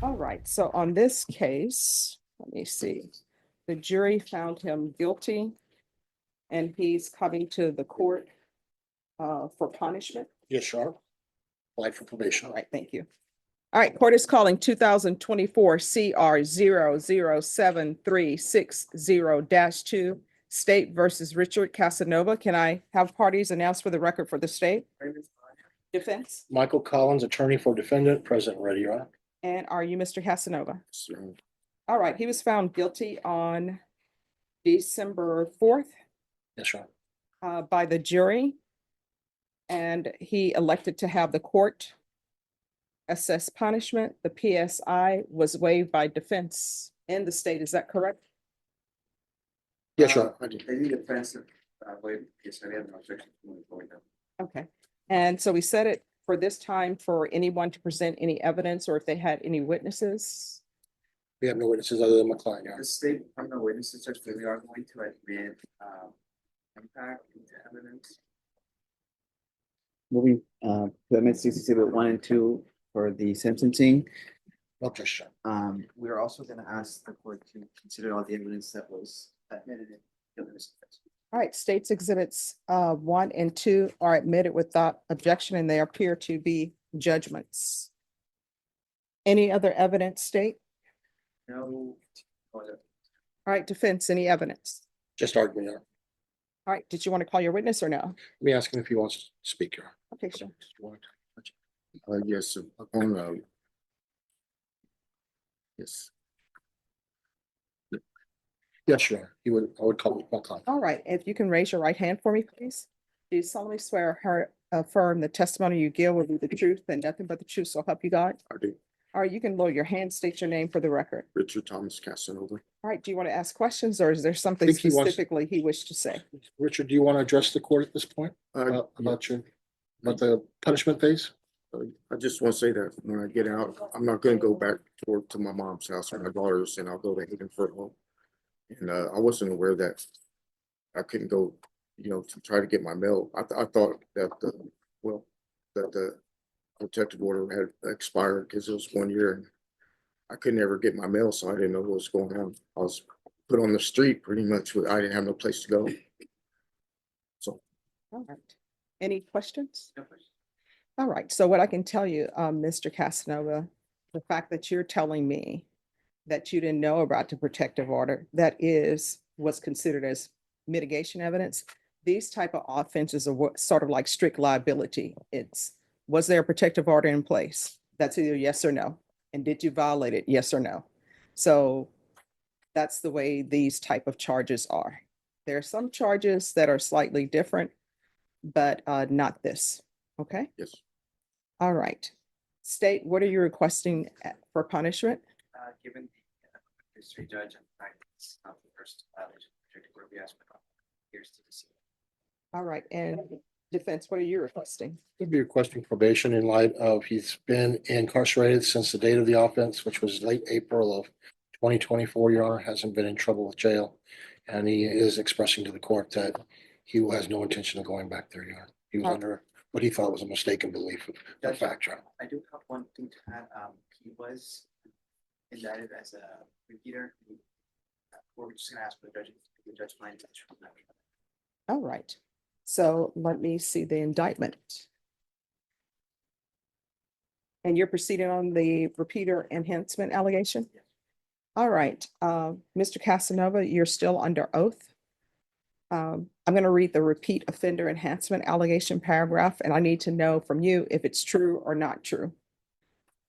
All right, so on this case, let me see. The jury found him guilty and he's coming to the court for punishment. Yes, sir. Applied for All probation. right, thank you. All right, court is calling 2024 CR 00736 State versus Richard Casanova. Can I have parties announced for the record for the state? Defense? Michael Collins, attorney for defendant, present ready, Your Honor. And are you Mr. Casanova? Sir. All right, he was found guilty on December 4th Yes, sir. by the jury. And he elected to have the court assess punishment. The PSI was waived by defense in the state. Is that correct? Yes, sir. I did. Any defensive, waive, yes, I have no objection to moving forward now. Okay. And so we set it for this time for anyone to present any evidence or if they had any witnesses. We have no witnesses other than my client, Your Honor. The state criminal witnesses such that we are going to admit, impact into evidence. Moving to amendment 1 and 2 for the sentencing. No objection. We're also gonna ask the court to consider all the evidence that was admitted in the defense. All right, states exhibits 1 and 2 are admitted without objection and they appear to be judgments. Any other evidence, state? No. All right, defense, any evidence? Just argument, Your Honor. All right, did you want to call your witness or no? Let me ask him if he wants to speak, Your Honor. Okay, sure. Yes, on, yes, Yes, Your Honor. I would call my client. All right, if you can raise your right hand for me, please. Do you solemnly swear or affirm the testimony you give will be the truth and nothing but the truth, so help you God? I do. All right, you can lower your hand, state your name for the record. Richard Thomas Casanova. All right, do you want to ask questions or is there something think he wants- specifically he wished to say? Richard, do you want to address the court at this point about the punishment phase? I just want to say that when I get out, I'm not going to go back to my mom's house or my daughter's, and I'll go to Hayden Furlong. And I wasn't aware that I couldn't go, to try to get my mail. I thought that the protective order had expired because it was 1 year and I could never get my mail, so I didn't know what was going on. I was put on the street pretty much. I didn't have no place to go. So. All right, any questions? No question. All right, so what I can tell you, Mr. Casanova, the fact that you're telling me that you didn't know about the protective order, that is what's considered as mitigation evidence. These type of offenses are sort of like strict liability. Was there a protective order in place? That's either yes or no. And did you violate it? Yes or no? So that's the way these type of charges are. There are some charges that are slightly different, but not this. Okay? Yes. All right. State, what are you requesting for punishment? Given the history judge and practice of the first violation of protective order, we ask for here's to the scene. All right, and defense, what are you requesting? Would be requesting probation in light of he's been incarcerated since the date of the offense, which was late April of 2024, Your Honor, hasn't been in trouble with jail. And he is expressing to the court that he has no intention of going back there, Your Honor. He was under what he thought was a mistaken belief of the fact, Your Honor. I do have one thing to add. He was indicted as a repeater. We're just gonna ask for the judge mind touch from that. All right, so let me see the indictment. And you're proceeding on the repeater enhancement allegation? Yes. All right, Mr. Casanova, you're still under oath. I'm going to read the repeat offender enhancement allegation paragraph, and I need to know from you if it's true or not true.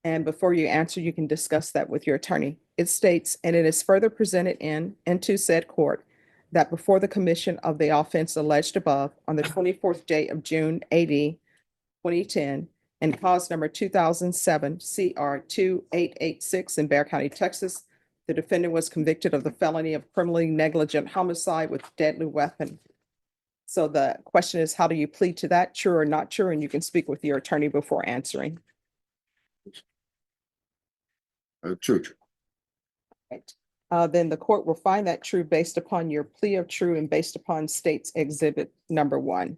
And before you answer, you can discuss that with your attorney. It states, and it is further presented in and to said court that before the commission of the offense alleged above on the 24th day of June 2010, and cause number 2007 CR 2886 in Bexar County, Texas, the defendant was convicted of the felony of criminally negligent homicide with deadly weapon. So the question is, how do you plead to that? True or not true? And you can speak with your attorney before answering. True. Right. Then the court will find that true based upon your plea of true and based upon state's exhibit number 1.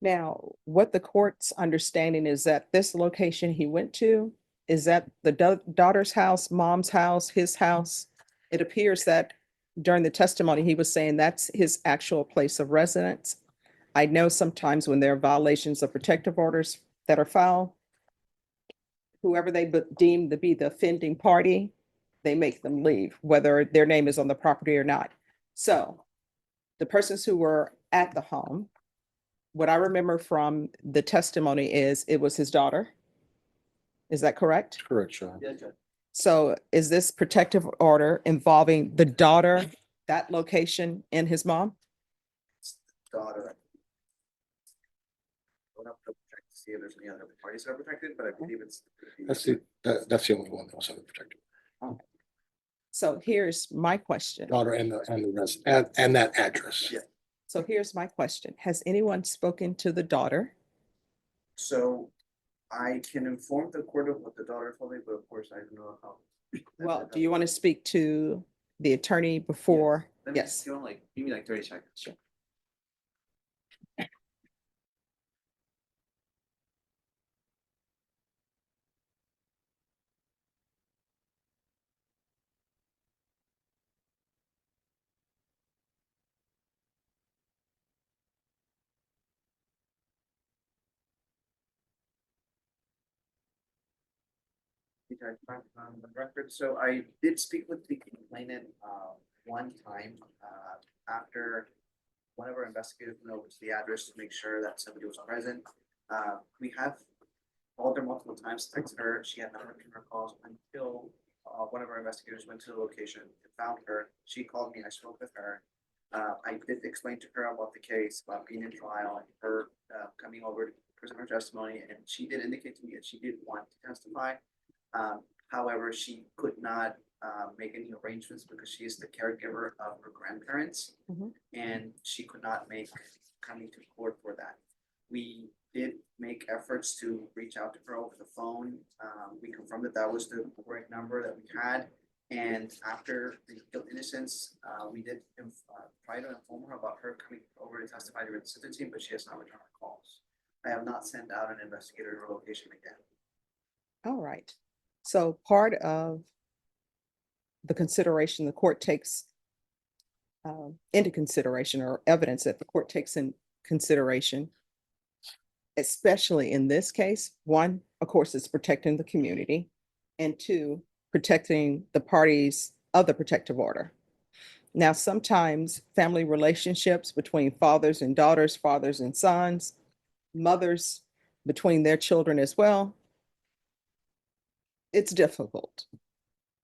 Now, what the court's understanding is that this location he went to, is that the daughter's house, mom's house, his house? It appears that during the testimony, he was saying that's his actual place of residence. I know sometimes when there are violations of protective orders that are filed, whoever they deem to be the offending party, they make them leave, whether their name is on the property or not. So the persons who were at the home, what I remember from the testimony is it was his daughter. Is that correct? Correct, Your Honor. Yeah, Judge. So is this protective order involving the daughter, that location, and his mom? Daughter. We'll have to check to see if there's any other parties that are protected, but I believe it's. That's the only one that was unprotected. So here's my question. Daughter and the rest, and that address. Yeah. So here's my question. Has anyone spoken to the daughter? So I can inform the court of what the daughter told me, but of course I don't know how. Well, do you want to speak to the attorney before? Let me Yes. just give him like, give me like 30 seconds. Sure. Okay, on the record, so I did speak with the complainant, one time, after one of our investigators went over to the address to make sure that somebody was present. We have called her multiple times, texted her, she had not returned her calls until, one of our investigators went to the location and found her. She called me, I spoke with her. I did explain to her about the case, about being in trial, and her, coming over to present her testimony, and she did indicate to me that she did want to testify. However, she could not make any arrangements because she is the caregiver of her grandparents. Mhm. And she could not make coming to court for that. We did make efforts to reach out to her over the phone. We confirmed that that was the correct number that we had. And after the guilt innocence, we did try to inform her about her coming over to testify during the sentencing, but she has not returned our calls. I have not sent out an investigator to her location again. All right. So part of the consideration the court takes into consideration, or evidence that the court takes in consideration, especially in this case, one, of course, is protecting the community, and two, protecting the parties of the protective order. Now, sometimes family relationships between fathers and daughters, fathers and sons, mothers between their children as well, it's difficult.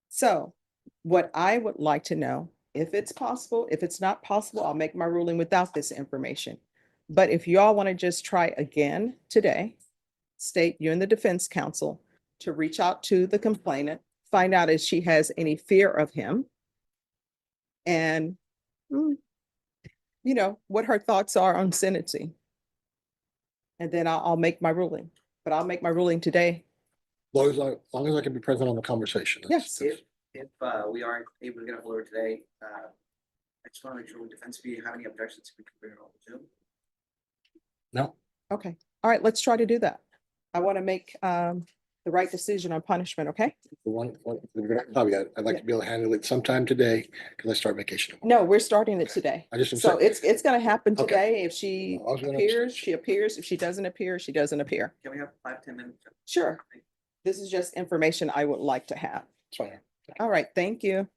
So what I would like to know, if it's possible, if it's not possible, I'll make my ruling without this information. But if you all want to just try again today, state you and the defense counsel to reach out to the complainant, find out if she has any fear of him, and what her thoughts are on sentencing. And then I'll make my ruling, but I'll make my ruling today. As long as I can be present on the conversation. Yes. If we aren't able to get a hold of her today, I just want to make sure with defense, if you have any objections, we can bring it over Zoom. No, Okay. All right, let's try to do that. I want to make the right decision on punishment, okay? I'd like to be able to handle it sometime today because I start vacation. No, we're starting it today. I just. So it's gonna happen Okay. today. If she I was gonna- appears, she appears. If she doesn't appear, she doesn't appear. Can we have 5-10 minutes? Sure. This is just information I would like to have. It's fine. All right, thank you.